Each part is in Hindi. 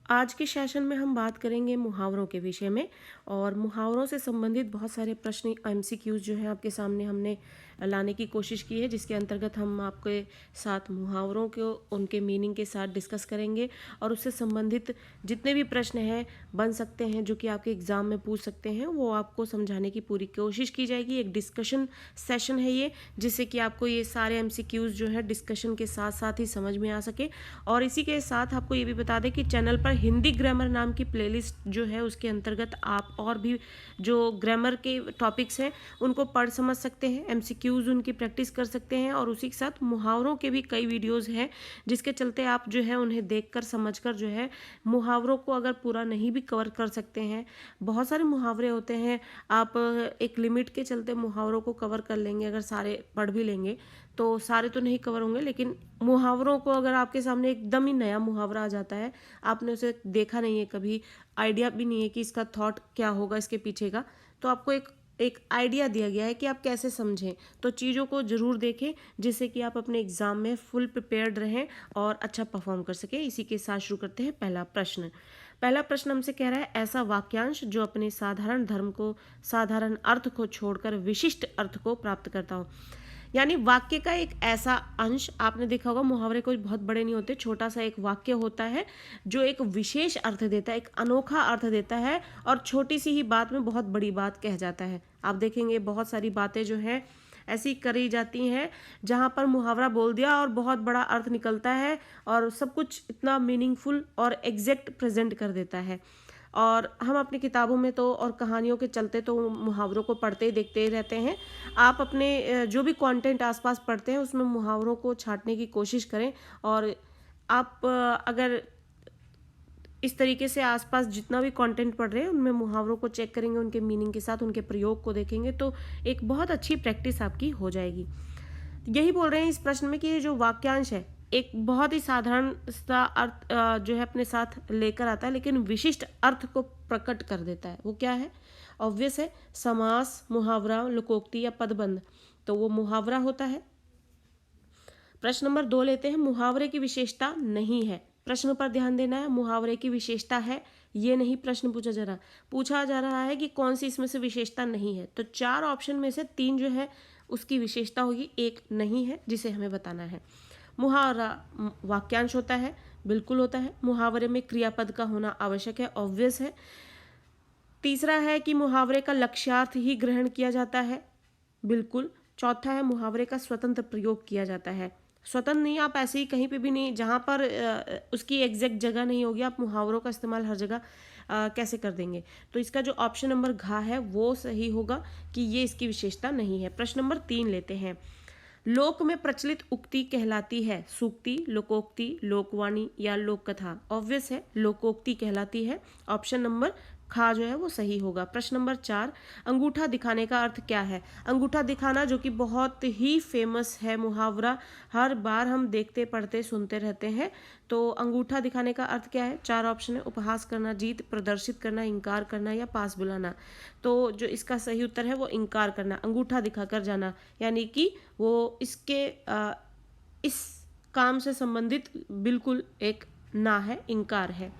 आज के सेशन में हम बात करेंगे मुहावरों के विषय में। और मुहावरों से संबंधित बहुत सारे प्रश्न एमसीक्यूज जो हैं आपके सामने हमने लाने की कोशिश की है, जिसके अंतर्गत हम आपके साथ मुहावरों को उनके मीनिंग के साथ डिस्कस करेंगे और उससे संबंधित जितने भी प्रश्न हैं बन सकते हैं जो कि आपके एग्ज़ाम में पूछ सकते हैं, वो आपको समझाने की पूरी कोशिश की जाएगी। एक डिस्कशन सेशन है ये, जिससे कि आपको ये सारे एमसीक्यूज जो है डिस्कशन के साथ साथ ही समझ में आ सके। और इसी के साथ आपको ये भी बता दें कि चैनल पर हिंदी ग्रामर नाम की प्लेलिस्ट जो है उसके अंतर्गत आप और भी जो ग्रामर के टॉपिक्स हैं उनको पढ़ समझ सकते हैं, एमसीक्यूज उनकी प्रैक्टिस कर सकते हैं, और उसी के साथ मुहावरों के भी कई वीडियोस हैं जिसके चलते आप जो है उन्हें देखकर समझकर जो है मुहावरों को अगर पूरा नहीं भी कवर कर सकते हैं, बहुत सारे मुहावरे होते हैं, आप एक लिमिट के चलते मुहावरों को कवर कर लेंगे, अगर सारे पढ़ भी लेंगे तो सारे तो नहीं कवर होंगे। लेकिन मुहावरों को अगर आपके सामने एकदम ही नया मुहावरा आ जाता है, आपने उसे देखा नहीं है कभी, आइडिया भी नहीं है कि इसका थॉट क्या होगा इसके पीछे का, तो आपको एक आइडिया दिया गया है कि आप कैसे समझें, तो चीज़ों को ज़रूर देखें जिससे कि आप अपने एग्ज़ाम में फुल प्रिपेयर्ड रहें और अच्छा परफॉर्म कर सकें। इसी के साथ शुरू करते हैं पहला प्रश्न। पहला प्रश्न हमसे कह रहा है, ऐसा वाक्यांश जो अपने साधारण अर्थ को छोड़कर विशिष्ट अर्थ को प्राप्त करता हो। यानी वाक्य का एक ऐसा अंश, आपने देखा होगा मुहावरे कोई बहुत बड़े नहीं होते, छोटा सा एक वाक्य होता है जो एक विशेष अर्थ देता है, एक अनोखा अर्थ देता है और छोटी सी ही बात में बहुत बड़ी बात कह जाता है। आप देखेंगे बहुत सारी बातें जो हैं ऐसी करी जाती हैं जहाँ पर मुहावरा बोल दिया और बहुत बड़ा अर्थ निकलता है और सब कुछ इतना मीनिंगफुल और एग्जैक्ट प्रेजेंट कर देता है। और हम अपनी किताबों में तो और कहानियों के चलते तो मुहावरों को पढ़ते ही देखते ही रहते हैं। आप अपने जो भी कंटेंट आसपास पढ़ते हैं उसमें मुहावरों को छांटने की कोशिश करें। और आप अगर इस तरीके से आसपास जितना भी कंटेंट पढ़ रहे हैं उनमें मुहावरों को चेक करेंगे, उनके मीनिंग के साथ उनके प्रयोग को देखेंगे, तो एक बहुत अच्छी प्रैक्टिस आपकी हो जाएगी। यही बोल रहे हैं इस प्रश्न में कि ये जो वाक्यांश है एक बहुत ही साधारण सा अर्थ जो है अपने साथ लेकर आता है, लेकिन विशिष्ट अर्थ को प्रकट कर देता है। वो क्या है? ऑब्वियस है, समास, मुहावरा, लोकोक्ति या पदबंध, तो वो मुहावरा होता है। प्रश्न नंबर 2 लेते हैं, मुहावरे की विशेषता नहीं है। प्रश्न पर ध्यान देना है, मुहावरे की विशेषता है ये नहीं प्रश्न पूछा जा रहा है कि कौन सी इसमें से विशेषता नहीं है। तो 4 ऑप्शन में से 3 जो है उसकी विशेषता होगी, एक नहीं है जिसे हमें बताना है। मुहावरा वाक्यांश होता है, बिल्कुल होता है। मुहावरे में क्रियापद का होना आवश्यक है, ऑब्वियस है। तीसरा है कि मुहावरे का लक्ष्यार्थ ही ग्रहण किया जाता है, बिल्कुल। चौथा है मुहावरे का स्वतंत्र प्रयोग किया जाता है। स्वतंत्र नहीं, आप ऐसे ही कहीं पे भी नहीं, जहाँ पर उसकी एग्जैक्ट जगह नहीं होगी, आप मुहावरों का इस्तेमाल हर जगह कैसे कर देंगे। तो इसका जो ऑप्शन नंबर घ है वो सही होगा कि ये इसकी विशेषता नहीं है। प्रश्न नंबर 3 लेते हैं, लोक में प्रचलित उक्ति कहलाती है सूक्ति, लोकोक्ति, लोकवाणी या लोक कथा। ऑब्वियस है लोकोक्ति कहलाती है। ऑप्शन नंबर खा जो है वो सही होगा। प्रश्न नंबर 4, अंगूठा दिखाने का अर्थ क्या है? अंगूठा दिखाना जो कि बहुत ही फेमस है मुहावरा, हर बार हम देखते पढ़ते सुनते रहते हैं। तो अंगूठा दिखाने का अर्थ क्या है? 4 ऑप्शन है, उपहास करना, जीत प्रदर्शित करना, इंकार करना या पास बुलाना। तो जो इसका सही उत्तर है वो इंकार करना, अंगूठा दिखाकर जाना, यानी कि वो इस काम से संबंधित बिल्कुल एक ना है, इंकार है।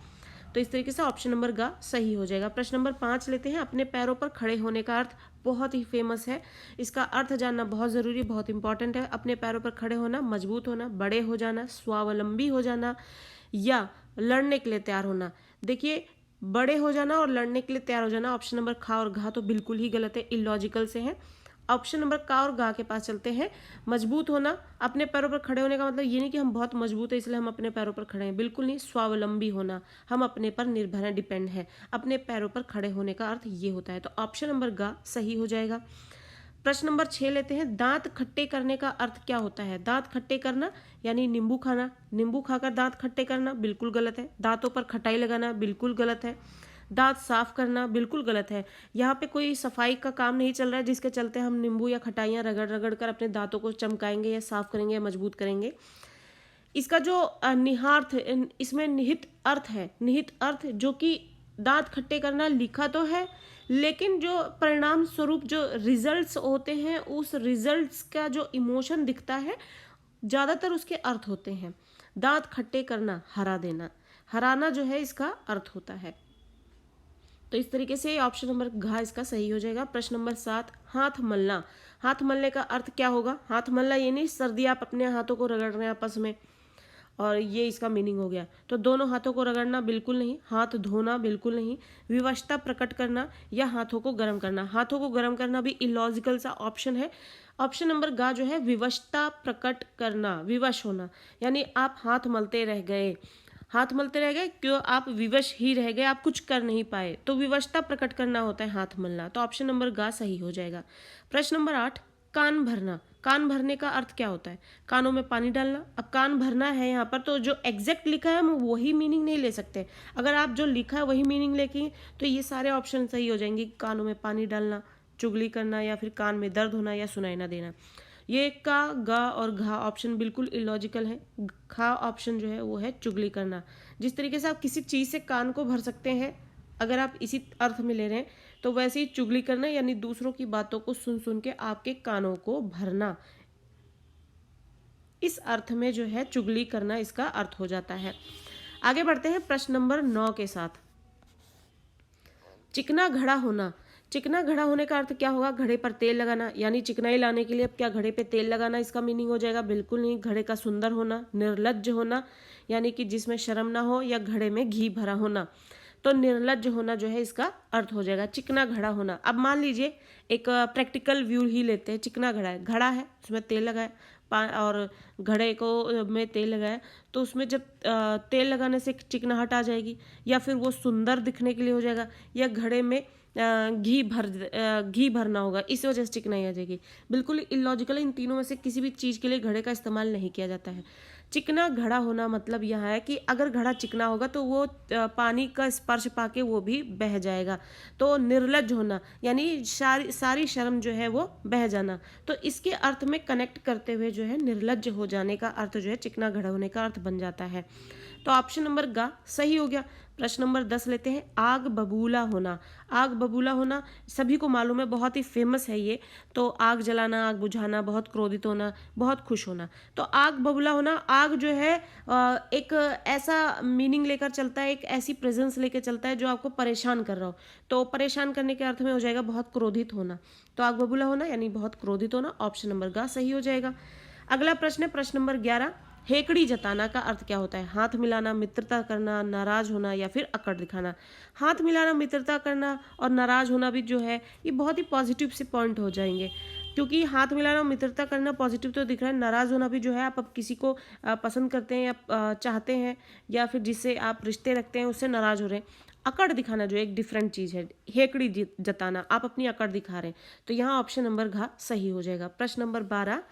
तो इस तरीके से ऑप्शन नंबर ग सही हो जाएगा। प्रश्न नंबर 5 लेते हैं, अपने पैरों पर खड़े होने का अर्थ बहुत ही फेमस है, इसका अर्थ जानना बहुत ज़रूरी, बहुत इंपॉर्टेंट है। अपने पैरों पर खड़े होना, मजबूत होना, बड़े हो जाना, स्वावलंबी हो जाना या लड़ने के लिए तैयार होना। देखिए, बड़े हो जाना और लड़ने के लिए तैयार हो जाना, ऑप्शन नंबर खा और घा तो बिल्कुल ही गलत है, इलॉजिकल से है। ऑप्शन नंबर का और गा के पास चलते हैं। मजबूत होना, अपने पैरों पर खड़े होने का मतलब ये नहीं कि हम बहुत मजबूत है इसलिए हम अपने पैरों पर खड़े हैं, बिल्कुल नहीं। स्वावलंबी होना, हम अपने पर निर्भर हैं, डिपेंड है। अपने पैरों पर खड़े होने का अर्थ ये होता है, तो ऑप्शन नंबर गा सही हो जाएगा। प्रश्न नंबर 6 लेते हैं, दांत खट्टे करने का अर्थ क्या होता है? दांत खट्टे करना यानी नींबू खाना, नींबू खाकर दांत खट्टे करना बिल्कुल गलत है। दांतों पर खटाई लगाना बिल्कुल गलत है। दांत साफ करना बिल्कुल गलत है। यहाँ पे कोई सफाई का काम नहीं चल रहा है जिसके चलते हम नींबू या खटाइयाँ रगड़ रगड़ कर अपने दांतों को चमकाएंगे या साफ करेंगे या मजबूत करेंगे। इसका जो निहार्थ, इसमें निहित अर्थ है, निहित अर्थ जो कि दांत खट्टे करना लिखा तो है, लेकिन जो परिणाम स्वरूप जो रिजल्ट्स होते हैं उस रिजल्ट्स का जो इमोशन दिखता है ज़्यादातर उसके अर्थ होते हैं। दांत खट्टे करना, हरा देना, हराना जो है इसका अर्थ होता है। तो इस तरीके से ऑप्शन नंबर घ इसका सही हो जाएगा। प्रश्न नंबर 7, हाथ मलना। हाथ मलने का अर्थ क्या होगा? हाथ मलना ये नहीं सर्दी आप अपने हाथों को रगड़ रहे हैं आपस में, और ये इसका मीनिंग हो गया। तो दोनों हाथों को रगड़ना बिल्कुल नहीं, हाथ धोना बिल्कुल नहीं, विवशता प्रकट करना या हाथों को गर्म करना। हाथों को गर्म करना भी इलॉजिकल सा ऑप्शन है। ऑप्शन नंबर गा जो है विवशता प्रकट करना, विवश होना, यानी आप हाथ मलते रह गए। हाथ मलते रह गए क्यों? आप विवश ही रह गए, आप कुछ कर नहीं पाए, तो विवशता प्रकट करना होता है हाथ मलना। तो ऑप्शन नंबर गा सही हो जाएगा। प्रश्न नंबर 8, कान भरना। कान भरने का अर्थ क्या होता है? कानों में पानी डालना। अब कान भरना है यहाँ पर, तो जो एग्जैक्ट लिखा है हम वही मीनिंग नहीं ले सकते। अगर आप जो लिखा है वही मीनिंग लेके तो ये सारे ऑप्शन सही हो जाएंगे। कानों में पानी डालना, चुगली करना, या फिर कान में दर्द होना या सुनाई ना देना। ये का, गा और घा ऑप्शन बिल्कुल इलॉजिकल है। खा ऑप्शन जो है वो है चुगली करना। जिस तरीके से आप किसी चीज़ से कान को भर सकते हैं, अगर आप इसी अर्थ में ले रहे हैं, तो वैसे ही चुगली करना यानी दूसरों की बातों को सुन सुन के आपके कानों को भरना, इस अर्थ में जो है चुगली करना इसका अर्थ हो जाता है। आगे बढ़ते हैं प्रश्न नंबर 9 के साथ। चिकना घड़ा होना। चिकना घड़ा होने का अर्थ क्या होगा? घड़े पर तेल लगाना, यानी चिकनाई लाने के लिए अब क्या घड़े पे तेल लगाना इसका मीनिंग हो जाएगा? बिल्कुल नहीं। घड़े का सुंदर होना, निर्लज्ज होना, यानी कि जिसमें शर्म ना हो, या घड़े में घी भरा होना। तो निर्लज्ज होना जो है इसका अर्थ हो जाएगा। चिकना घड़ा होना। अब मान लीजिए एक प्रैक्टिकल व्यू ही लेते हैं। चिकना घड़ा है, घड़ा है, उसमें तेल लगाए और घड़े को में तेल लगाया, तो उसमें जब तेल लगाने से चिकनाहट आ जाएगी, या फिर वो सुंदर दिखने के लिए हो जाएगा, या घड़े में घी भरना होगा, इस वजह से चिकनाई आ जाएगी। बिल्कुल इलॉजिकल। इन तीनों में से किसी भी चीज़ के लिए घड़े का इस्तेमाल नहीं किया जाता है। चिकना घड़ा होना मतलब यह है कि अगर घड़ा चिकना होगा तो वो पानी का स्पर्श पाके वो भी बह जाएगा। तो निर्लज्ज होना यानी सारी शर्म जो है वो बह जाना। तो इसके अर्थ में कनेक्ट करते हुए जो है निर्लज्ज हो जाने का अर्थ जो है चिकना घड़ा होने का अर्थ बन जाता है। तो ऑप्शन नंबर गा सही हो गया। प्रश्न नंबर 10 लेते हैं। आग बबूला होना। आग बबूला होना सभी को मालूम है, बहुत ही फेमस है ये। तो आग जलाना, आग बुझाना, बहुत क्रोधित होना, बहुत खुश होना। तो आग बबूला होना, आग जो है एक ऐसा मीनिंग लेकर चलता है, एक ऐसी प्रेजेंस लेकर चलता है जो आपको परेशान कर रहा हो। तो परेशान करने के अर्थ में हो जाएगा बहुत क्रोधित होना। तो आग बबूला होना यानी बहुत क्रोधित होना। ऑप्शन नंबर गा सही हो जाएगा। अगला प्रश्न है प्रश्न नंबर 11। हेकड़ी जताना का अर्थ क्या होता है? हाथ मिलाना, मित्रता करना, नाराज होना, या फिर अकड़ दिखाना। हाथ मिलाना, मित्रता करना और नाराज होना भी जो है ये बहुत ही पॉजिटिव से पॉइंट हो जाएंगे, क्योंकि हाथ मिलाना, मित्रता करना पॉजिटिव तो दिख रहा है। नाराज होना भी जो है आप अब किसी को पसंद करते हैं या चाहते हैं, या फिर जिससे आप रिश्ते रखते हैं उससे नाराज हो रहे हैं। अकड़ दिखाना जो एक डिफरेंट चीज़ है। हेकड़ी जताना, आप अपनी अकड़ दिखा रहे हैं। तो यहाँ ऑप्शन नंबर घ सही हो जाएगा। प्रश्न नंबर 12।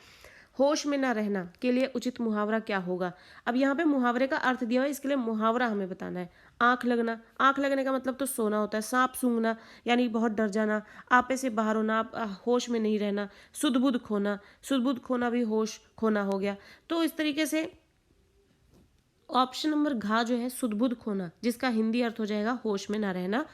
होश में ना रहना के लिए उचित मुहावरा क्या होगा? अब यहाँ पे मुहावरे का अर्थ दिया हुआ है, इसके लिए मुहावरा हमें बताना है। आंख लगना। आंख लगने का मतलब तो सोना होता है। सांप सूंघना यानी बहुत डर जाना, आपे से बाहर होना, आप होश में नहीं रहना। सुध बुध खोना। सुध बुध खोना भी होश खोना हो गया। तो इस तरीके से ऑप्शन नंबर घा जो है सुध बुध खोना, जिसका हिंदी अर्थ हो जाएगा होश में ना रहना।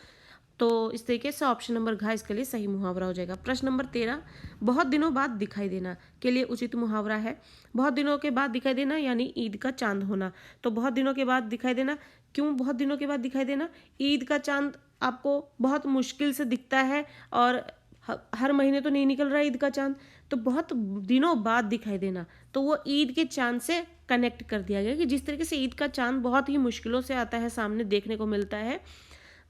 तो इस तरीके से ऑप्शन नंबर घा इसके लिए सही मुहावरा हो जाएगा। प्रश्न नंबर 13। बहुत दिनों बाद दिखाई देना के लिए उचित मुहावरा है। बहुत दिनों के बाद दिखाई देना यानी ईद का चांद होना। तो बहुत दिनों के बाद दिखाई देना, क्यों बहुत दिनों के बाद दिखाई देना? ईद का चांद आपको बहुत मुश्किल से दिखता है, और हर महीने तो नहीं निकल रहा है ईद का चांद, तो बहुत दिनों बाद दिखाई देना, तो वो ईद के चांद से कनेक्ट कर दिया गया कि जिस तरीके से ईद का चांद बहुत ही मुश्किलों से आता है, सामने देखने को मिलता है,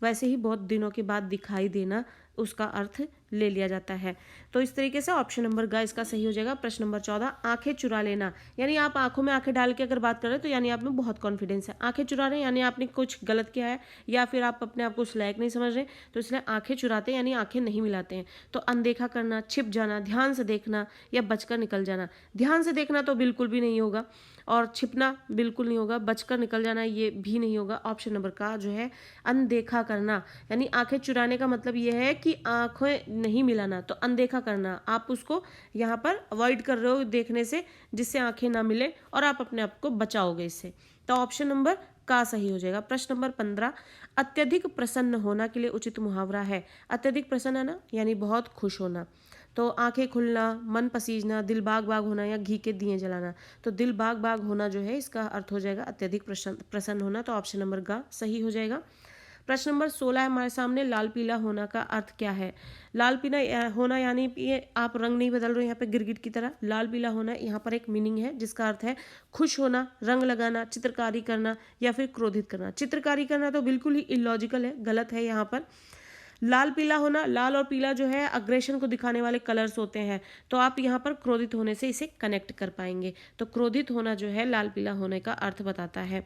वैसे ही बहुत दिनों के बाद दिखाई देना उसका अर्थ ले लिया जाता है। तो इस तरीके से ऑप्शन नंबर ग इसका सही हो जाएगा। प्रश्न नंबर 14। आंखें चुरा लेना यानी आप आंखों में आंखें डाल के अगर बात कर रहे हैं तो यानी आप में बहुत कॉन्फिडेंस है। आंखें चुरा रहे हैं यानी आपने कुछ गलत किया है, या फिर आप अपने आप को उस लायक नहीं समझ रहे, तो इसलिए आंखें चुराते हैं यानी आंखें नहीं मिलाते हैं। तो अनदेखा करना, छिप जाना, ध्यान से देखना, या बचकर निकल जाना। ध्यान से देखना तो बिल्कुल भी नहीं होगा, और छिपना बिल्कुल नहीं होगा, बचकर निकल जाना ये भी नहीं होगा। ऑप्शन नंबर का जो है अनदेखा करना यानी आंखें चुराने का मतलब ये है कि आंखें नहीं मिलाना, तो अनदेखा करना, आप उसको यहाँ पर अवॉइड कर रहे हो देखने से, जिससे आंखें ना मिले और आप अपने आप को बचाओगे इससे। तो ऑप्शन नंबर का सही हो जाएगा। प्रश्न नंबर 15। अत्यधिक प्रसन्न होना के लिए उचित मुहावरा है। अत्यधिक प्रसन्न होना यानी बहुत खुश होना। तो आंखें खुलना, मन पसीजना, दिल बाग बाग होना या घी के दिए जलाना। तो दिल बाग बाग होना जो है इसका अर्थ हो जाएगा अत्यधिक प्रसन्न होना। तो ऑप्शन नंबर ग सही हो जाएगा। प्रश्न नंबर 16 है हमारे सामने, लाल पीला होना का अर्थ क्या है? लाल पीला होना यानी ये आप रंग नहीं बदल रहे हो यहाँ पे गिरगिट की तरह। लाल पीला होना यहाँ पर एक मीनिंग है जिसका अर्थ है खुश होना, रंग लगाना, चित्रकारी करना या फिर क्रोधित करना। चित्रकारी करना तो बिल्कुल ही इलॉजिकल है, गलत है यहाँ पर। लाल पीला होना, लाल और पीला जो है अग्रेशन को दिखाने वाले कलर्स होते हैं, तो आप यहाँ पर क्रोधित होने से इसे कनेक्ट कर पाएंगे। तो क्रोधित होना जो है लाल पीला होने का अर्थ बताता है।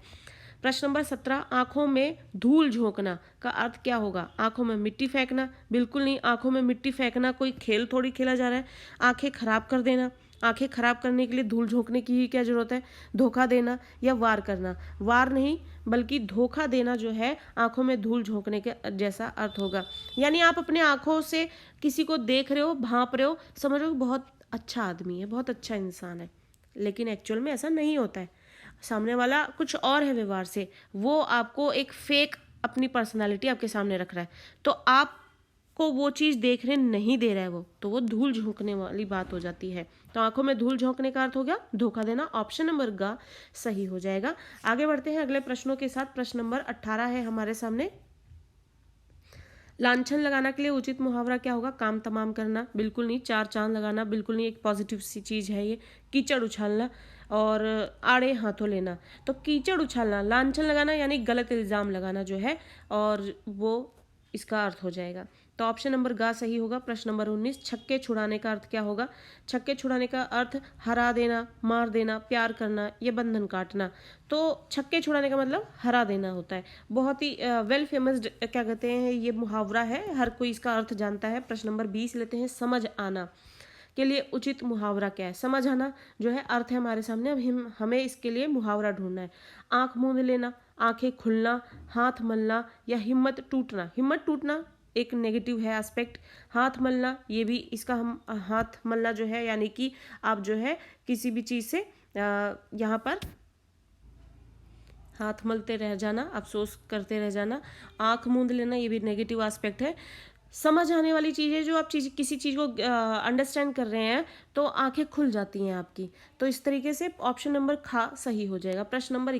प्रश्न नंबर 17, आंखों में धूल झोंकना का अर्थ क्या होगा? आंखों में मिट्टी फेंकना, बिल्कुल नहीं। आंखों में मिट्टी फेंकना कोई खेल थोड़ी खेला जा रहा है। आंखें खराब कर देना, आंखें खराब करने के लिए धूल झोंकने की ही क्या जरूरत है? धोखा देना या वार करना, वार नहीं बल्कि धोखा देना जो है आंखों में धूल झोंकने के जैसा अर्थ होगा। यानी आप अपने आंखों से किसी को देख रहे हो, भांप रहे हो, समझ रहे हो बहुत अच्छा आदमी है, बहुत अच्छा इंसान है, लेकिन एक्चुअल में ऐसा नहीं होता है। सामने वाला कुछ और है व्यवहार से, वो आपको एक फेक अपनी पर्सनालिटी आपके सामने रख रहा है, तो आपको वो चीज़ देखने नहीं दे रहा है वो, तो वो धूल झोंकने वाली बात हो जाती है। तो आंखों में धूल झोंकने का अर्थ हो गया धोखा देना। ऑप्शन नंबर ग सही हो जाएगा। आगे बढ़ते हैं अगले प्रश्नों के साथ। प्रश्न नंबर 18 है हमारे सामने, लांछन लगाना के लिए उचित मुहावरा क्या होगा? काम तमाम करना, बिल्कुल नहीं। चार चांद लगाना, बिल्कुल नहीं, एक पॉजिटिव सी चीज़ है ये। कीचड़ उछालना और आड़े हाथों लेना। तो कीचड़ उछालना, लांछन लगाना यानी गलत इल्ज़ाम लगाना जो है, और वो इसका अर्थ हो जाएगा। तो ऑप्शन नंबर ग सही होगा। प्रश्न नंबर 19, छक्के छुड़ाने का अर्थ क्या होगा? छक्के छुड़ाने का अर्थ हरा देना, मार देना, प्यार करना या बंधन काटना। तो छक्के छुड़ाने का मतलब हरा देना होता है। बहुत ही वेल फेमस क्या कहते हैं ये मुहावरा है, हर कोई इसका अर्थ जानता है। प्रश्न नंबर 20 लेते हैं, समझ आना के लिए उचित मुहावरा क्या है? समझ आना जो है अर्थ है हमारे सामने। अब हमें इसके लिए मुहावरा ढूंढना है। आंख मूंद लेना, आंखें खुलना, हाथ मलना या हिम्मत टूटना। हिम्मत टूटना एक नेगेटिव है एस्पेक्ट। हाथ मलना, ये भी इसका हम हाथ मलना जो है यानी कि आप जो है किसी भी चीज़ से यहाँ पर हाथ मलते रह जाना, अफसोस करते रह जाना। आंख मूंद लेना, ये भी नेगेटिव एस्पेक्ट है। समझ आने वाली चीज़ है, जो आप किसी चीज़ को अंडरस्टैंड कर रहे हैं तो आंखें खुल जाती हैं आपकी। तो इस तरीके से ऑप्शन नंबर ख सही हो जाएगा। प्रश्न नंबर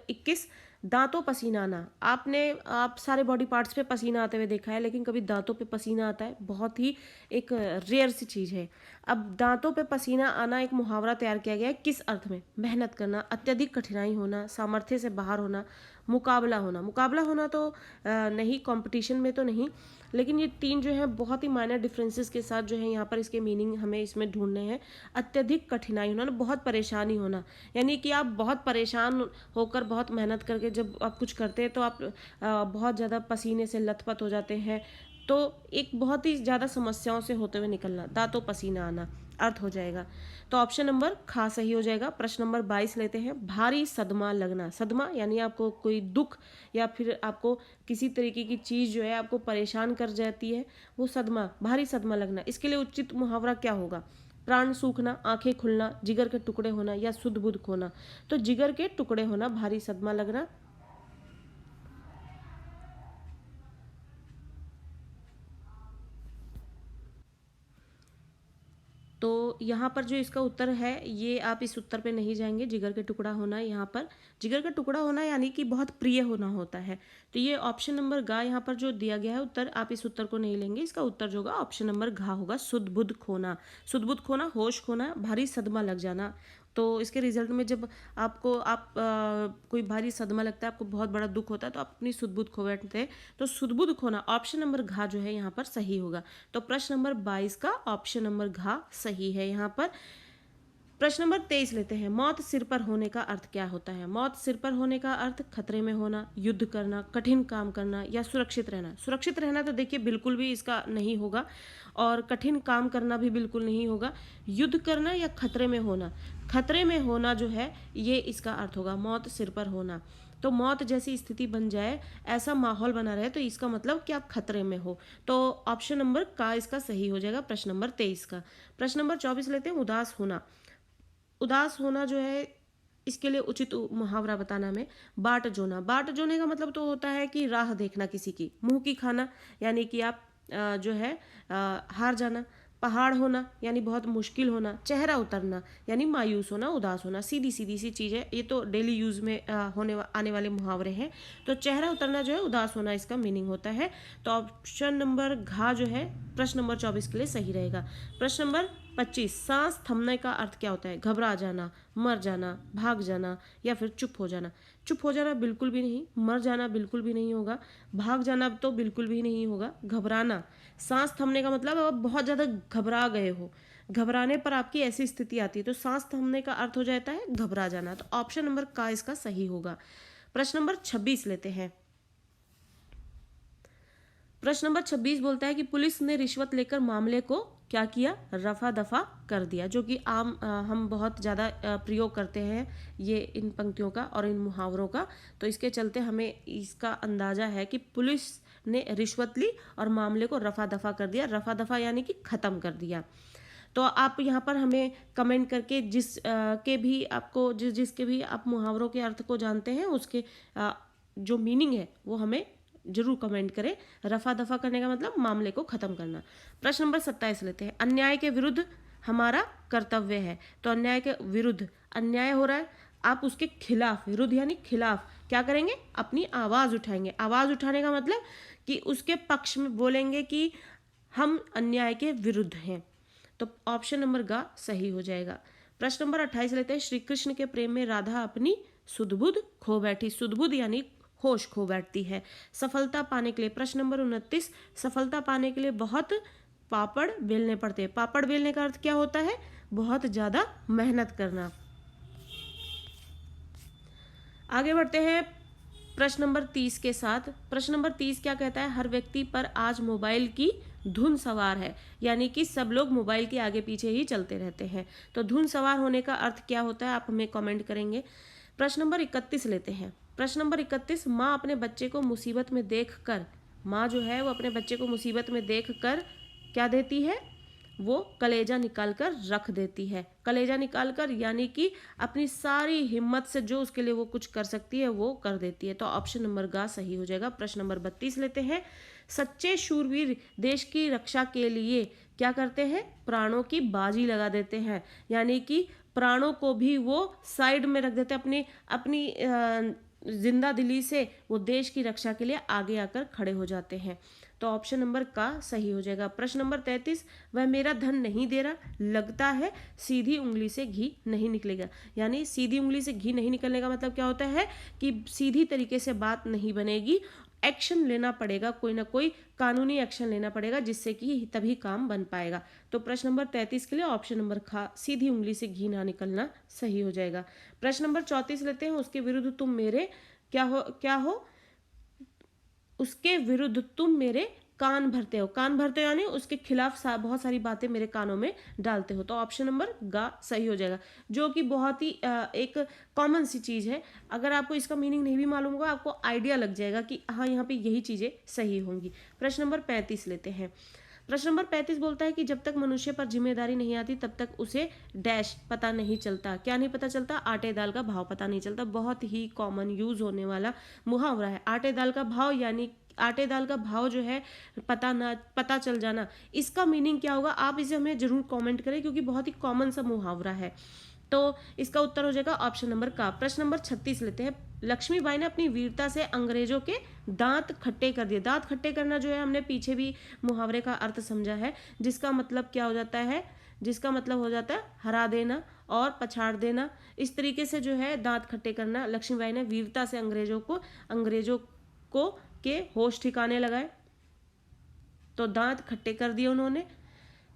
21, दांतों पसीना आना। आप सारे बॉडी पार्ट्स पे पसीना आते हुए देखा है, लेकिन कभी दांतों पे पसीना आता है? बहुत ही एक रेयर सी चीज़ है। अब दांतों पे पसीना आना एक मुहावरा तैयार किया गया है, किस अर्थ में? मेहनत करना, अत्यधिक कठिनाई होना, सामर्थ्य से बाहर होना, मुकाबला होना। मुकाबला होना तो नहीं, कंपटीशन में तो नहीं, लेकिन ये तीन जो है बहुत ही माइनर डिफरेंसेस के साथ जो है यहाँ पर इसके मीनिंग हमें इसमें ढूंढने हैं। अत्यधिक कठिनाई होना, बहुत परेशानी होना, यानी कि आप बहुत परेशान होकर बहुत मेहनत करके जब आप कुछ करते हैं तो आप बहुत ज़्यादा पसीने से लथपथ हो जाते हैं, तो एक बहुत ही ज़्यादा समस्याओं से होते हुए निकलना, दांतों पसीना आना अर्थ हो जाएगा। तो ऑप्शन नंबर खा सही हो जाएगा। प्रश्न नंबर 22 लेते हैं, भारी सदमा लगना। सदमा यानी आपको कोई दुख या फिर आपको किसी तरीके की चीज़ जो है आपको परेशान कर जाती है, वो सदमा, भारी सदमा लगना। इसके लिए उचित मुहावरा क्या होगा? प्राण सूखना, आंखें खुलना, जिगर के टुकड़े होना या सुध बुध खोना। तो जिगर के टुकड़े होना, भारी सदमा लगना। तो यहाँ पर जो इसका उत्तर है, ये आप इस उत्तर पे नहीं जाएंगे। जिगर के टुकड़ा होना, यहाँ पर जिगर का टुकड़ा होना यानी कि बहुत प्रिय होना होता है। तो ये ऑप्शन नंबर गा यहाँ पर जो दिया गया है उत्तर, आप इस उत्तर को नहीं लेंगे। इसका उत्तर जो होगा ऑप्शन नंबर घा होगा, सुध बुध खोना। सुध बुध खोना, होश खोना, भारी सदमा लग जाना। तो इसके रिजल्ट में जब आपको कोई भारी सदमा लगता है, आपको बहुत बड़ा दुख होता है, तो आप अपनी सुध-बुध खो बैठते हैं। तो सुध-बुध खोना, ऑप्शन नंबर घा जो है यहाँ पर सही होगा। तो प्रश्न नंबर 22 का ऑप्शन नंबर घा सही है यहाँ पर। प्रश्न नंबर 23 लेते हैं, मौत सिर पर होने का अर्थ क्या होता है? मौत सिर पर होने का अर्थ खतरे में होना, युद्ध करना, कठिन काम करना या सुरक्षित रहना। सुरक्षित रहना तो देखिए बिल्कुल भी इसका नहीं होगा, और कठिन काम करना भी बिल्कुल नहीं होगा। युद्ध करना या खतरे में होना, खतरे में होना जो है ये इसका अर्थ होगा, मौत सिर पर होना। तो मौत जैसी स्थिति बन जाए, ऐसा माहौल बना रहे, तो इसका मतलब कि आप खतरे में हो। तो ऑप्शन नंबर का इसका सही हो जाएगा, प्रश्न नंबर 23 का। प्रश्न नंबर 24 लेते हैं, उदास होना। उदास होना जो है इसके लिए उचित मुहावरा बताना हमें। बाट जोना, बाट जोने का मतलब तो होता है कि राह देखना किसी की। मुंह की खाना यानी कि आप जो है हार जाना। पहाड़ होना यानी बहुत मुश्किल होना, चेहरा उतरना यानी मायूस होना, उदास होना। सीधी सीधी सी चीज़ है, ये तो डेली यूज़ में आने वाले मुहावरे हैं। तो चेहरा उतरना जो है उदास होना, इसका मीनिंग होता है। तो ऑप्शन नंबर घ जो है प्रश्न नंबर 24 के लिए सही रहेगा। प्रश्न नंबर 25, सांस थमने का अर्थ क्या होता है? घबरा जाना, मर जाना, भाग जाना या फिर चुप हो जाना। चुप हो जाना बिल्कुल भी नहीं, मर जाना बिल्कुल भी नहीं होगा, भाग जाना तो बिल्कुल भी नहीं होगा। घबराना, सांस थमने का मतलब आप बहुत ज़्यादा घबरा गए हो, घबराने पर आपकी ऐसी स्थिति आती है, तो सांस थमने का अर्थ हो जाता है घबरा जाना। तो ऑप्शन नंबर का इसका सही होगा। प्रश्न नंबर 26 लेते हैं। प्रश्न नंबर 26 बोलता है कि पुलिस ने रिश्वत लेकर मामले को क्या किया? रफा दफा कर दिया, जो कि हम बहुत ज़्यादा प्रयोग करते हैं ये इन पंक्तियों का और इन मुहावरों का। तो इसके चलते हमें इसका अंदाजा है कि पुलिस ने रिश्वत ली और मामले को रफा दफा कर दिया। रफा दफा यानी कि ख़त्म कर दिया। तो आप यहाँ पर हमें कमेंट करके के भी आपको जिसके भी आप मुहावरों के अर्थ को जानते हैं उसके जो मीनिंग है वो हमें जरूर कमेंट करें। रफा दफा करने का मतलब मामले को खत्म करना। प्रश्न नंबर 27 लेते हैं। अन्याय के विरुद्ध हमारा कर्तव्य है। तो अन्याय के विरुद्ध, अन्याय हो रहा है, आप उसके खिलाफ, विरुद्ध यानी खिलाफ क्या करेंगे? अपनी आवाज़ उठाएंगे। आवाज़ उठाने का मतलब कि उसके पक्ष में बोलेंगे कि हम अन्याय के विरुद्ध हैं। तो ऑप्शन नंबर ग सही हो जाएगा। प्रश्न नंबर 28 लेते हैं। श्री कृष्ण के प्रेम में राधा अपनी सुधबुध खो बैठी। सुधबुध यानी होश खो बैठती है। सफलता पाने के लिए, प्रश्न नंबर 29, सफलता पाने के लिए बहुत पापड़ बेलने पड़ते हैं। पापड़ बेलने का अर्थ क्या होता है? बहुत ज्यादा मेहनत करना। आगे बढ़ते हैं प्रश्न नंबर 30 के साथ। प्रश्न नंबर 30 क्या कहता है? हर व्यक्ति पर आज मोबाइल की धुन सवार है, यानी कि सब लोग मोबाइल के आगे पीछे ही चलते रहते हैं। तो धुन सवार होने का अर्थ क्या होता है, आप हमें कमेंट करेंगे। प्रश्न नंबर 31 लेते हैं। प्रश्न नंबर 31, माँ अपने बच्चे को मुसीबत में देखकर, माँ जो है वो अपने बच्चे को मुसीबत में देखकर क्या देती है? वो कलेजा निकाल कर रख देती है। कलेजा निकाल कर यानी कि अपनी सारी हिम्मत से जो उसके लिए वो कुछ कर सकती है वो कर देती है। तो ऑप्शन नंबर ग सही हो जाएगा। प्रश्न नंबर 32 लेते हैं। सच्चे शूरवीर देश की रक्षा के लिए क्या करते हैं? प्राणों की बाजी लगा देते हैं, यानी कि प्राणों को भी वो साइड में रख देते हैं। अपनी अपनी जिंदा दिली से वो देश की रक्षा के लिए आगे आकर खड़े हो जाते हैं। तो ऑप्शन नंबर का सही हो जाएगा। प्रश्न नंबर 33, वह मेरा धन नहीं दे रहा, लगता है सीधी उंगली से घी नहीं निकलेगा। यानी सीधी उंगली से घी नहीं निकलने का मतलब क्या होता है? कि सीधी तरीके से बात नहीं बनेगी, एक्शन लेना पड़ेगा, कोई ना कोई कानूनी एक्शन लेना पड़ेगा, जिससे कि तभी काम बन पाएगा। तो प्रश्न नंबर 33 के लिए ऑप्शन नंबर ख, सीधी उंगली से घी ना निकलना, सही हो जाएगा। प्रश्न नंबर 34 लेते हैं। उसके विरुद्ध तुम मेरे क्या हो? उसके विरुद्ध तुम मेरे कान भरते हो। कान भरते हो यानी उसके खिलाफ बहुत सारी बातें मेरे कानों में डालते हो। तो ऑप्शन नंबर ग सही हो जाएगा, जो कि बहुत ही एक कॉमन सी चीज़ है। अगर आपको इसका मीनिंग नहीं भी मालूम होगा, आपको आइडिया लग जाएगा कि हाँ यहाँ पे यही चीज़ें सही होंगी। प्रश्न नंबर 35 लेते हैं। प्रश्न नंबर 35 बोलता है कि जब तक मनुष्य पर जिम्मेदारी नहीं आती तब तक उसे डैश पता नहीं चलता। क्या नहीं पता चलता? आटे दाल का भाव पता नहीं चलता। बहुत ही कॉमन यूज होने वाला मुहावरा है। आटे दाल का भाव यानी आटे दाल का भाव जो है पता चल जाना, इसका मीनिंग क्या होगा? आप इसे हमें जरूर कमेंट करें, क्योंकि बहुत ही कॉमन सा मुहावरा है। तो इसका उत्तर हो जाएगा ऑप्शन नंबर का। प्रश्न नंबर 36 लेते हैं। लक्ष्मीबाई ने अपनी वीरता से अंग्रेजों के दांत खट्टे कर दिए। दांत खट्टे करना जो है हमने पीछे भी मुहावरे का अर्थ समझा है, जिसका मतलब क्या हो जाता है? जिसका मतलब हो जाता है हरा देना और पछाड़ देना। इस तरीके से जो है दांत खट्टे करना, लक्ष्मीबाई ने वीरता से अंग्रेजों को के होश ठिकाने लगाए, तो दांत खट्टे कर दिए उन्होंने।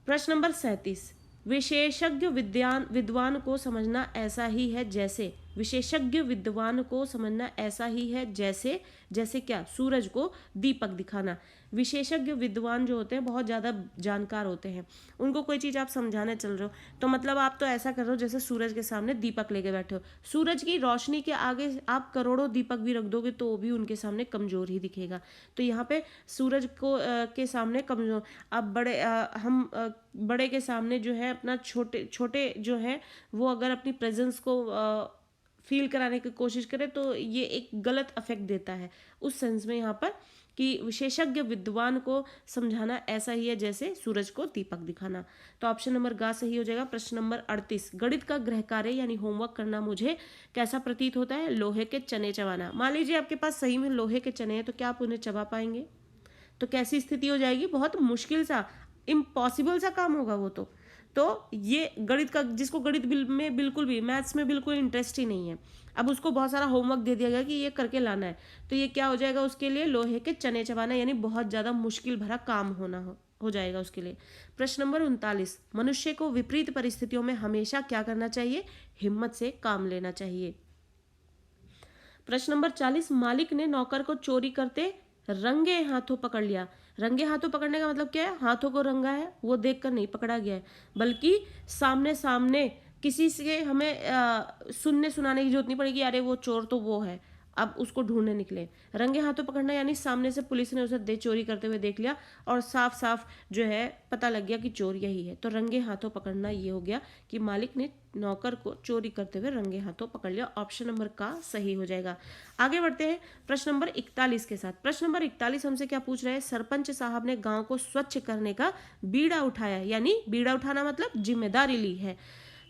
प्रश्न नंबर 37, विशेषज्ञ विद्वान को समझना ऐसा ही है जैसे, विशेषज्ञ विद्वान को समझना ऐसा ही है जैसे क्या? सूरज को दीपक दिखाना। विशेषज्ञ विद्वान जो होते हैं बहुत ज़्यादा जानकार होते हैं, उनको कोई चीज़ आप समझाने चल रहे हो तो मतलब आप तो ऐसा कर रहे हो जैसे सूरज के सामने दीपक लेके बैठे हो। सूरज की रोशनी के आगे आप करोड़ों दीपक भी रख दोगे तो वो भी उनके सामने कमज़ोर ही दिखेगा। तो यहाँ पे सूरज को के सामने कमज़ोर, अब हम बड़े के सामने जो है अपना छोटे जो है वो अगर अपनी प्रेजेंस को फील कराने की कोशिश करें तो ये एक गलत इफेक्ट देता है। उस सेंस में यहाँ पर कि विशेषज्ञ विद्वान को समझाना ऐसा ही है जैसे सूरज को दीपक दिखाना। तो ऑप्शन नंबर ग सही हो जाएगा। प्रश्न नंबर 38, गणित का गृह कार्य यानी होमवर्क करना मुझे कैसा प्रतीत होता है? लोहे के चने चबाना। मान लीजिए आपके पास सही में लोहे के चने हैं, तो क्या आप उन्हें चबा पाएंगे? तो कैसी स्थिति हो जाएगी? बहुत मुश्किल सा, इम्पॉसिबल सा काम होगा वो तो ये गणित का, जिसको गणित में बिल्कुल भी, मैथ्स में बिल्कुल इंटरेस्ट ही नहीं है, अब उसको बहुत सारा होमवर्क दे दिया गया कि ये करके लाना है, तो ये क्या हो जाएगा उसके लिए? लोहे के चने चबाना, यानी बहुत ज़्यादा मुश्किल भरा काम हो जाएगा उसके लिए। प्रश्न नंबर 39, मनुष्य को विपरीत परिस्थितियों में हमेशा क्या करना चाहिए? हिम्मत से काम लेना चाहिए। प्रश्न नंबर 40, मालिक ने नौकर को चोरी करते रंगे हाथों पकड़ लिया। रंगे हाथों पकड़ने का मतलब क्या है? हाथों को रंगा है, वो देखकर नहीं पकड़ा गया है, बल्कि सामने सामने किसी से हमें सुनने सुनाने की जरूरत नहीं पड़ेगी, अरे वो चोर तो वो है, अब उसको ढूंढने निकले। रंगे हाथों पकड़ना यानी सामने से पुलिस ने उसे चोरी करते हुए देख लिया और साफ साफ जो है पता लग गया कि चोर यही है, तो रंगे हाथों पकड़ना ये हो गया कि मालिक ने नौकर को चोरी करते हुए रंगे हाथों पकड़ लिया। ऑप्शन नंबर का सही हो जाएगा। आगे बढ़ते हैं प्रश्न नंबर 41 के साथ। प्रश्न नंबर 41 हमसे क्या पूछ रहे हैं? सरपंच साहब ने गांव को स्वच्छ करने का बीड़ा उठाया, यानी बीड़ा उठाना मतलब जिम्मेदारी ली है,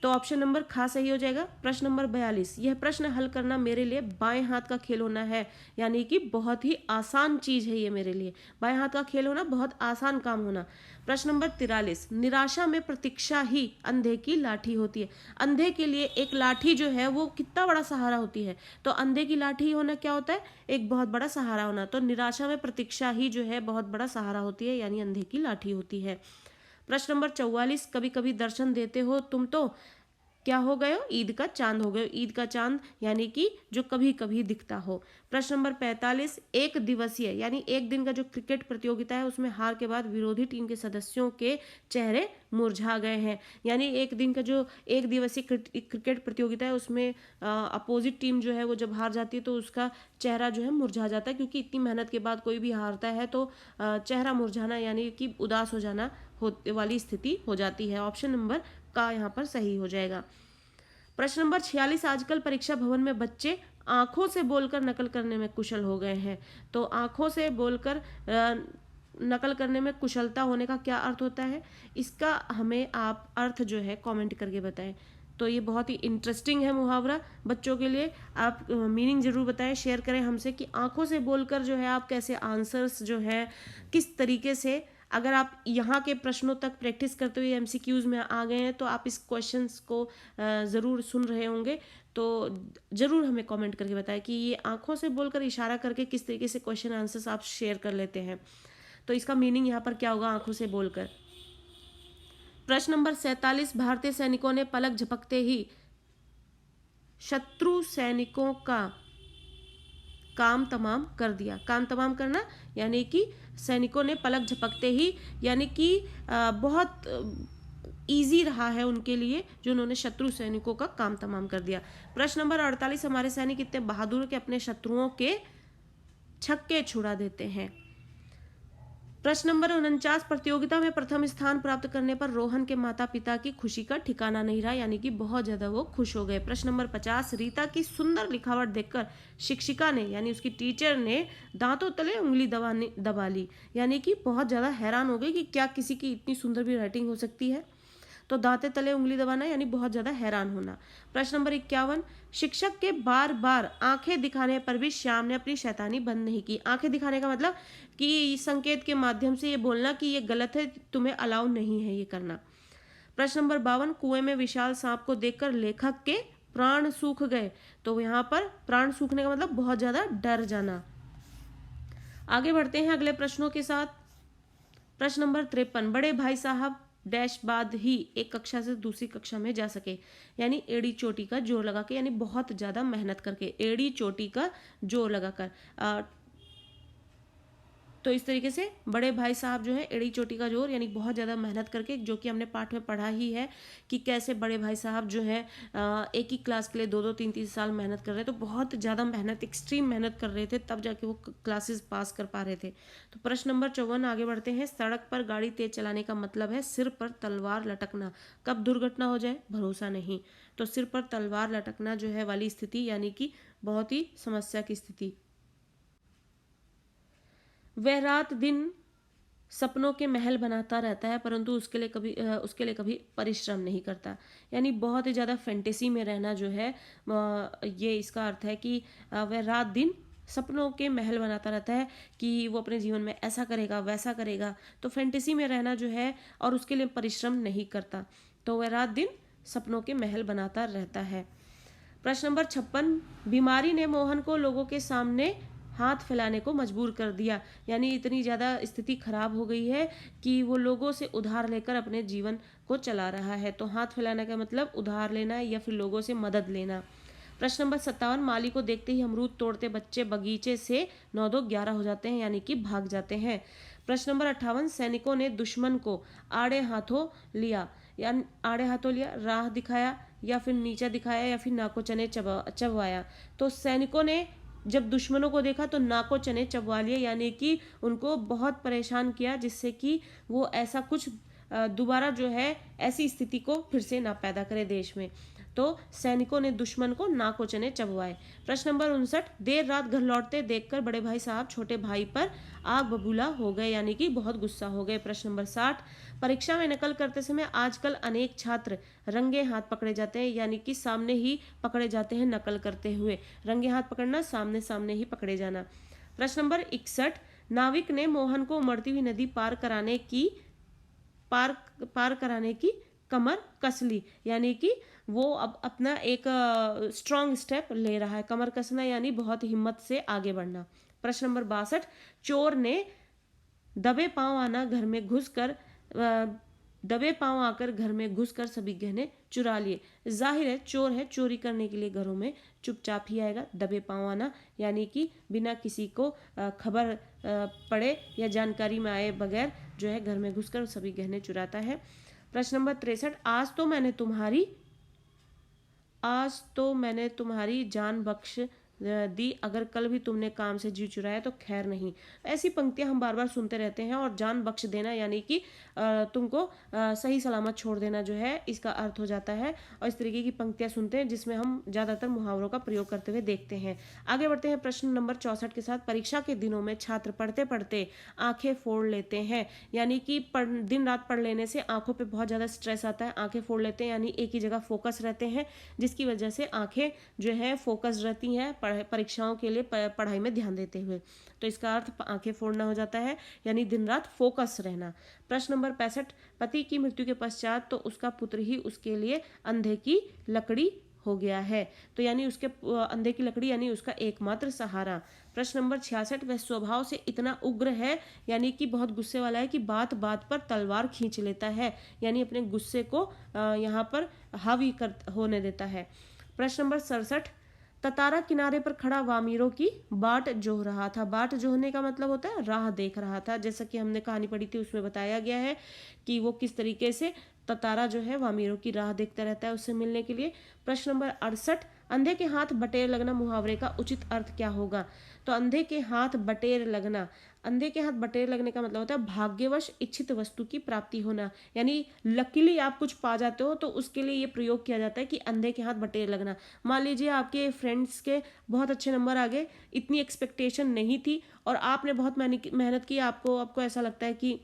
तो ऑप्शन नंबर खा सही हो जाएगा। प्रश्न नंबर 42, यह प्रश्न हल करना मेरे लिए बाएं हाथ का खेल होना है, यानी कि बहुत ही आसान चीज है ये मेरे लिए, बाएं हाथ का खेल होना, बहुत आसान काम होना। प्रश्न नंबर 43, निराशा में प्रतीक्षा ही अंधे की लाठी होती है। अंधे के लिए एक लाठी जो है वो कितना बड़ा सहारा होती है, तो अंधे की लाठी होना क्या होता है? एक बहुत बड़ा सहारा होना। तो निराशा में प्रतीक्षा ही जो है बहुत बड़ा सहारा होती है, यानी अंधे की लाठी होती है। प्रश्न नंबर 44, कभी कभी दर्शन देते हो तुम तो क्या हो गए हो? ईद का चांद हो गए हो। ईद का चांद यानी कि जो कभी कभी दिखता हो। प्रश्न नंबर 45, एक दिवसीय यानी एक दिन का जो क्रिकेट प्रतियोगिता है उसमें हार के बाद विरोधी टीम के सदस्यों के चेहरे मुरझा गए हैं, यानी एक दिन का जो एक दिवसीय क्रिकेट प्रतियोगिता है उसमें अपोजिट टीम जो है वो जब हार जाती है तो उसका चेहरा जो है मुरझा जाता है, क्योंकि इतनी मेहनत के बाद कोई भी हारता है तो चेहरा मुरझाना यानी कि उदास हो जाना होने वाली स्थिति हो जाती है। ऑप्शन नंबर का यहाँ पर सही हो जाएगा। प्रश्न नंबर 46, आजकल परीक्षा भवन में बच्चे आंखों से बोलकर नकल करने में कुशल हो गए हैं, तो आंखों से बोलकर नकल करने में कुशलता होने का क्या अर्थ होता है? इसका हमें आप अर्थ जो है कमेंट करके बताएं। तो ये बहुत ही इंटरेस्टिंग है मुहावरा बच्चों के लिए, आप मीनिंग जरूर बताएं, शेयर करें हमसे कि आंखों से बोलकर जो है आप कैसे आंसर्स जो है किस तरीके से, अगर आप यहाँ के प्रश्नों तक प्रैक्टिस करते हुए एमसीक्यूज में आ गए हैं तो आप इस क्वेश्चंस को ज़रूर सुन रहे होंगे, तो ज़रूर हमें कमेंट करके बताएं कि ये आंखों से बोलकर इशारा करके किस तरीके से क्वेश्चन आंसर्स आप शेयर कर लेते हैं, तो इसका मीनिंग यहाँ पर क्या होगा आंखों से बोलकर। प्रश्न नंबर 47, भारतीय सैनिकों ने पलक झपकते ही शत्रु सैनिकों का काम तमाम कर दिया। काम तमाम करना यानी कि सैनिकों ने पलक झपकते ही, यानी कि बहुत इजी रहा है उनके लिए जो उन्होंने शत्रु सैनिकों का काम तमाम कर दिया। प्रश्न नंबर 48, हमारे सैनिक इतने बहादुर के अपने शत्रुओं के छक्के छुड़ा देते हैं। प्रश्न नंबर 49, प्रतियोगिता में प्रथम स्थान प्राप्त करने पर रोहन के माता पिता की खुशी का ठिकाना नहीं रहा, यानी कि बहुत ज्यादा वो खुश हो गए। प्रश्न नंबर 50, रीता की सुंदर लिखावट देखकर शिक्षिका ने यानी उसकी टीचर ने दांतों तले उंगली दबा ली, यानी कि बहुत ज्यादा हैरान हो गई कि क्या किसी की इतनी सुंदर भी राइटिंग हो सकती है, तो दांते तले उंगली दबाना यानी बहुत ज्यादा हैरान होना। प्रश्न नंबर 51, शिक्षक के बार बार आंखें दिखाने पर भी श्याम ने अपनी शैतानी बंद नहीं की। आंखें दिखाने का मतलब कि संकेत के माध्यम से ये बोलना कि ये गलत है, तुम्हें अलाउ नहीं है ये करना। प्रश्न नंबर 52, कुएं में विशाल सांप को देखकर लेखक के प्राण सूख गए, तो यहाँ पर प्राण सूखने का मतलब बहुत ज्यादा डर जाना। आगे बढ़ते हैं अगले प्रश्नों के साथ। प्रश्न नंबर 53, बड़े भाई साहब डैश बाद ही एक कक्षा से दूसरी कक्षा में जा सके, यानी एड़ी चोटी का जोर लगा के, यानी बहुत ज्यादा मेहनत करके, एड़ी चोटी का जोर लगाकर। तो इस तरीके से बड़े भाई साहब जो है एड़ी चोटी का जोर, यानी बहुत ज़्यादा मेहनत करके, जो कि हमने पाठ में पढ़ा ही है कि कैसे बड़े भाई साहब जो है एक ही क्लास के लिए 2-2 3-3 साल मेहनत कर रहे थे, तो बहुत ज़्यादा मेहनत, एक्सट्रीम मेहनत कर रहे थे, तब जाके वो क्लासेस पास कर पा रहे थे। तो प्रश्न नंबर 54 आगे बढ़ते हैं। सड़क पर गाड़ी तेज चलाने का मतलब है सिर पर तलवार लटकना। कब दुर्घटना हो जाए भरोसा नहीं। तो सिर पर तलवार लटकना जो है वाली स्थिति, यानी कि बहुत ही समस्या की स्थिति। वह रात दिन सपनों के महल बनाता रहता है, परंतु उसके लिए कभी परिश्रम नहीं करता। यानी बहुत ही ज़्यादा फैंटेसी में रहना जो है, ये इसका अर्थ है कि वह रात दिन सपनों के महल बनाता रहता है कि वो अपने जीवन में ऐसा करेगा वैसा करेगा, तो फैंटेसी में रहना जो है, और उसके लिए परिश्रम नहीं करता, तो वह रात दिन सपनों के महल बनाता रहता है। प्रश्न नंबर 56, बीमारी ने मोहन को लोगों के सामने हाथ फैलाने को मजबूर कर दिया। यानी इतनी ज़्यादा स्थिति खराब हो गई है कि वो लोगों से उधार लेकर अपने जीवन को चला रहा है। तो हाथ फैलाने का मतलब उधार लेना या फिर लोगों से मदद लेना। प्रश्न नंबर 57, माली को देखते ही अमरूद तोड़ते बच्चे बगीचे से 9-2-11 हो जाते हैं, यानी कि भाग जाते हैं। प्रश्न नंबर 58, सैनिकों ने दुश्मन को आड़े हाथों लिया, या आड़े हाथों लिया, राह दिखाया या फिर नीचा दिखाया या फिर नाको चने चबवाया। तो सैनिकों ने जब दुश्मनों को देखा तो नाको चने चबवा लिए, यानी कि उनको बहुत परेशान किया, जिससे कि वो ऐसा कुछ दोबारा जो है ऐसी स्थिति को फिर से ना पैदा करे देश में। तो सैनिकों ने दुश्मन को नाको चने चबवाए। प्रश्न नंबर 59, देर रात घर लौटते देखकर बड़े भाई साहब छोटे भाई पर आग बबूला हो गए, यानी कि बहुत गुस्सा हो गए। प्रश्न नंबर 60, परीक्षा में नकल करते समय आजकल अनेक छात्र रंगे हाथ पकड़े जाते हैं, यानी कि सामने ही पकड़े जाते हैं नकल करते हुए। रंगे हाथ पकड़ना, सामने सामने ही पकड़े जाना। प्रश्न नंबर 61, नाविक ने मोहन को उमड़ती हुई नदी पार कराने की कमर कस ली, यानी कि वो अब अपना एक स्ट्रॉन्ग स्टेप ले रहा है। कमर कसना यानी बहुत हिम्मत से आगे बढ़ना। प्रश्न नंबर 62, चोर ने दबे पांव आकर घर में घुसकर सभी गहने चुरा लिए। जाहिर है चोर है, चोरी करने के लिए घरों में चुपचाप ही आएगा। दबे पांव आना यानी कि बिना किसी को खबर पड़े या जानकारी में आए बगैर जो है घर में घुसकर सभी गहने चुराता है। प्रश्न नंबर 63, आज तो मैंने तुम्हारी जान बख्श दी, अगर कल भी तुमने काम से जी चुराया तो खैर नहीं। ऐसी पंक्तियां हम बार बार सुनते रहते हैं, और जान बख्श देना यानी कि तुमको सही सलामत छोड़ देना जो है इसका अर्थ हो जाता है। और इस तरीके की पंक्तियां सुनते हैं जिसमें हम ज़्यादातर मुहावरों का प्रयोग करते हुए देखते हैं। आगे बढ़ते हैं प्रश्न नंबर 64 के साथ। परीक्षा के दिनों में छात्र पढ़ते पढ़ते आंखें फोड़ लेते हैं, यानी कि दिन रात पढ़ लेने से आंखों पर बहुत ज़्यादा स्ट्रेस आता है, आंखें फोड़ लेते हैं, यानी एक ही जगह फोकस रहते हैं, जिसकी वजह से आंखें जो है फोकस रहती हैं परीक्षाओं के लिए पढ़ाई में ध्यान देते हुए। तो इसका अर्थ आंखें फोड़ना हो जाता है, यानी दिन रात फोकस रहना। प्रश्न नंबर 65, पति की मृत्यु के पश्चात तो उसका पुत्र ही उसके लिए अंधे की लकड़ी हो गया है, तो यानी उसके अंधे की लकड़ी यानी उसका एकमात्र सहारा। प्रश्न नंबर 66, वह स्वभाव से इतना उग्र है, यानी कि बहुत गुस्से वाला है कि बात बात पर तलवार खींच लेता है, यानी अपने गुस्से को यहाँ पर हावी होने देता है। प्रश्न नंबर 67, ततारा किनारे पर खड़ा वामीरों की बाट जोह रहा था। बाट जोहने का मतलब होता है राह देख रहा था, जैसा कि हमने कहानी पढ़ी थी उसमें बताया गया है कि वो किस तरीके से ततारा जो है वामीरों की राह देखता रहता है उससे मिलने के लिए। प्रश्न नंबर 68, अंधे के हाथ बटेर लगना मुहावरे का उचित अर्थ क्या होगा? तो अंधे के हाथ बटेर लगना, अंधे के हाथ बटेर लगने का मतलब होता है भाग्यवश इच्छित वस्तु की प्राप्ति होना, यानी लकीली आप कुछ पा जाते हो तो उसके लिए ये प्रयोग किया जाता है कि अंधे के हाथ बटेर लगना। मान लीजिए आपके फ्रेंड्स के बहुत अच्छे नंबर आ गए, इतनी एक्सपेक्टेशन नहीं थी और आपने बहुत मेहनत की, आपको ऐसा लगता है कि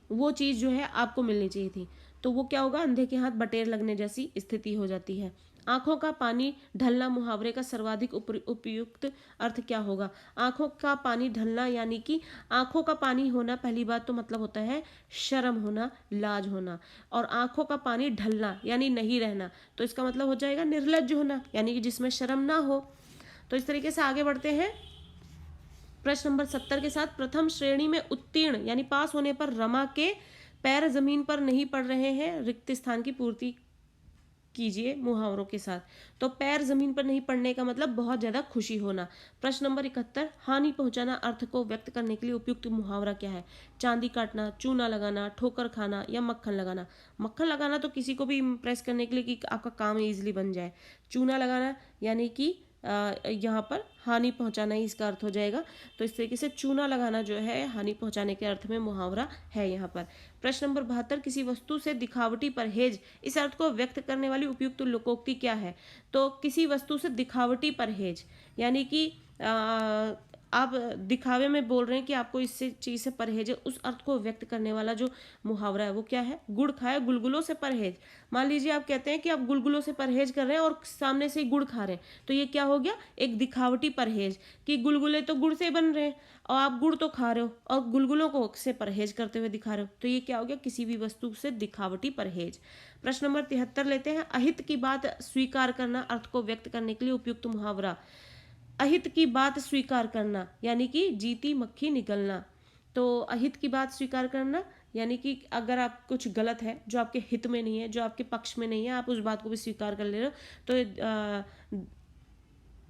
वो चीज़ जो है आपको मिलनी चाहिए थी, तो वो क्या होगा, अंधे के हाथ बटेर लगने जैसी स्थिति हो जाती है। आंखों का पानी ढलना मुहावरे का सर्वाधिक उपयुक्त अर्थ क्या होगा? आंखों का पानी ढलना यानी कि आंखों का पानी होना, पहली बात तो मतलब होता है शर्म होना, लाज होना, और आंखों का पानी ढलना यानी नहीं रहना, तो इसका मतलब हो जाएगा निर्लज्ज होना, यानी कि जिसमें शर्म ना हो। तो इस तरीके से आगे बढ़ते हैं प्रश्न नंबर 70 के साथ। प्रथम श्रेणी में उत्तीर्ण यानी पास होने पर रमा के पैर जमीन पर नहीं पड़ रहे हैं, रिक्त स्थान की पूर्ति कीजिए मुहावरों के साथ। तो पैर जमीन पर नहीं पड़ने का मतलब बहुत ज्यादा खुशी होना। प्रश्न नंबर 71, हानि पहुंचाना अर्थ को व्यक्त करने के लिए उपयुक्त मुहावरा क्या है? चांदी काटना, चूना लगाना, ठोकर खाना या मक्खन लगाना। मक्खन लगाना तो किसी को भी इम्प्रेस करने के लिए कि आपका काम इजीली बन जाए। चूना लगाना यानी कि यहाँ पर हानि पहुंचाना ही इसका अर्थ हो जाएगा। तो इस तरीके से चूना लगाना जो है हानि पहुंचाने के अर्थ में मुहावरा है यहाँ पर। प्रश्न नंबर 72, किसी वस्तु से दिखावटी परहेज इस अर्थ को व्यक्त करने वाली उपयुक्त लोकोक्ति क्या है? तो किसी वस्तु से दिखावटी परहेज यानी कि आप दिखावे में बोल रहे हैं कि आपको इससे चीज से परहेज है, उस अर्थ को व्यक्त करने वाला जो मुहावरा है वो क्या है? गुड़ खाए गुलगुलों से परहेज। मान लीजिए आप कहते हैं कि आप गुलगुलों से परहेज कर रहे हैं और सामने से ही गुड़ खा रहे हैं, तो ये क्या हो गया? एक दिखावटी परहेज, कि गुलगुले तो गुड़ से बन रहे हैं और आप गुड़ तो खा रहे हो और गुलगुलों को से परहेज करते हुए दिखा रहे हो, तो ये क्या हो गया? किसी भी वस्तु से दिखावटी परहेज। प्रश्न नंबर 73 लेते हैं, अहित की बात स्वीकार करना अर्थ को व्यक्त करने के लिए उपयुक्त मुहावरा। अहित की बात स्वीकार करना यानी कि जीती मक्खी निगलना। तो अहित की बात स्वीकार करना यानी कि अगर आप कुछ गलत है जो आपके हित में नहीं है, जो आपके पक्ष में नहीं है, आप उस बात को भी स्वीकार कर ले रहे हो, तो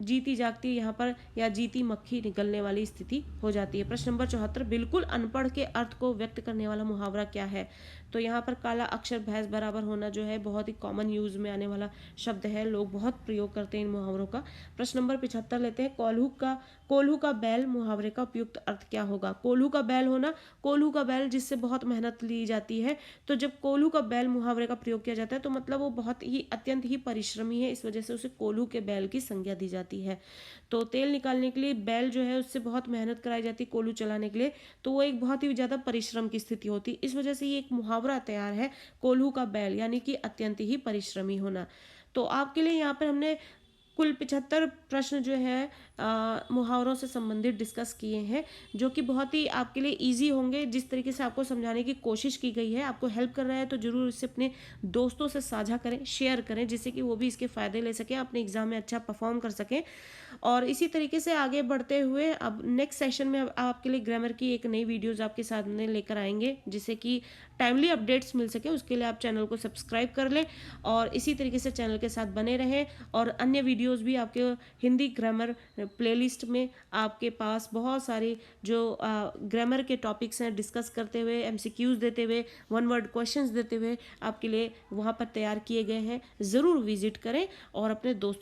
जीती जागती यहाँ पर या जीती मक्खी निकलने वाली स्थिति हो जाती है। प्रश्न नंबर 74, बिल्कुल अनपढ़ के अर्थ को व्यक्त करने वाला मुहावरा क्या है? तो यहाँ पर काला अक्षर भैंस बराबर होना जो है बहुत ही कॉमन यूज में आने वाला शब्द है, लोग बहुत प्रयोग करते हैं इन मुहावरों का। प्रश्न नंबर 75 लेते हैं, कोल्हू का बैल मुहावरे का उपयुक्त अर्थ क्या होगा? कोल्हू का बैल होना, कोल्हू का बैल जिससे बहुत मेहनत ली जाती है, तो जब कोल्हू का बैल मुहावरे का प्रयोग किया जाता है तो मतलब वो बहुत ही अत्यंत ही परिश्रमी है, इस वजह से उसे कोल्हू के बैल की संज्ञा दी जाती है। तो तेल निकालने के लिए बैल जो है उससे बहुत मेहनत कराई जाती है कोल्हू चलाने के लिए, तो वो एक बहुत ही ज्यादा परिश्रम की स्थिति होती है, इस वजह से ये एक मुहावरा तैयार है, कोल्हू का बैल यानी कि अत्यंत ही परिश्रमी होना। तो आपके लिए यहाँ पर हमने कुल 75 प्रश्न जो है मुहावरों से संबंधित डिस्कस किए हैं, जो कि बहुत ही आपके लिए इजी होंगे। जिस तरीके से आपको समझाने की कोशिश की गई है, आपको हेल्प कर रहा है, तो जरूर इसे अपने दोस्तों से साझा करें, शेयर करें, जिससे कि वो भी इसके फ़ायदे ले सकें, अपने एग्जाम में अच्छा परफॉर्म कर सकें। और इसी तरीके से आगे बढ़ते हुए अब नेक्स्ट सेशन में आपके लिए ग्रामर की एक नई वीडियोज़ आपके सामने लेकर आएंगे, जिससे कि टाइमली अपडेट्स मिल सके। उसके लिए आप चैनल को सब्सक्राइब कर लें और इसी तरीके से चैनल के साथ बने रहें। और अन्य वीडियोस भी आपके हिंदी ग्रामर प्लेलिस्ट में आपके पास बहुत सारे जो ग्रामर के टॉपिक्स हैं डिस्कस करते हुए, एमसीक्यूज देते हुए, वन वर्ड क्वेश्चंस देते हुए आपके लिए वहाँ पर तैयार किए गए हैं। ज़रूर विजिट करें और अपने दोस्तों